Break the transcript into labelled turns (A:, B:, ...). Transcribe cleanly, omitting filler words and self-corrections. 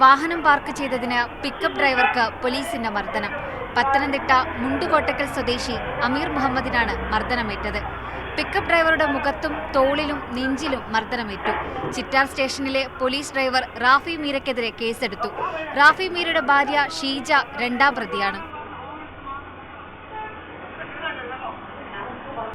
A: വാഹനം പാർക്ക് ചെയ്തതിന് പിക്കപ്പ് ഡ്രൈവർക്ക് പോലീസിന്റെ മർദ്ദനം. പത്തനംതിട്ട മുണ്ടുകോട്ടക്കൽ സ്വദേശി അമീർ മുഹമ്മദിനാണ് മർദ്ദനമേറ്റത്. പിക്കപ്പ് ഡ്രൈവറുടെ മുഖത്തും തോളിലും നെഞ്ചിലും മർദ്ദനമേറ്റു. ചിറ്റാർ സ്റ്റേഷനിലെ പോലീസ് ഡ്രൈവർ റാഫി മീരയ്ക്കെതിരെ കേസെടുത്തു. റാഫി മീരയുടെ ഭാര്യ ഷീജ രണ്ടാം പ്രതിയാണ്.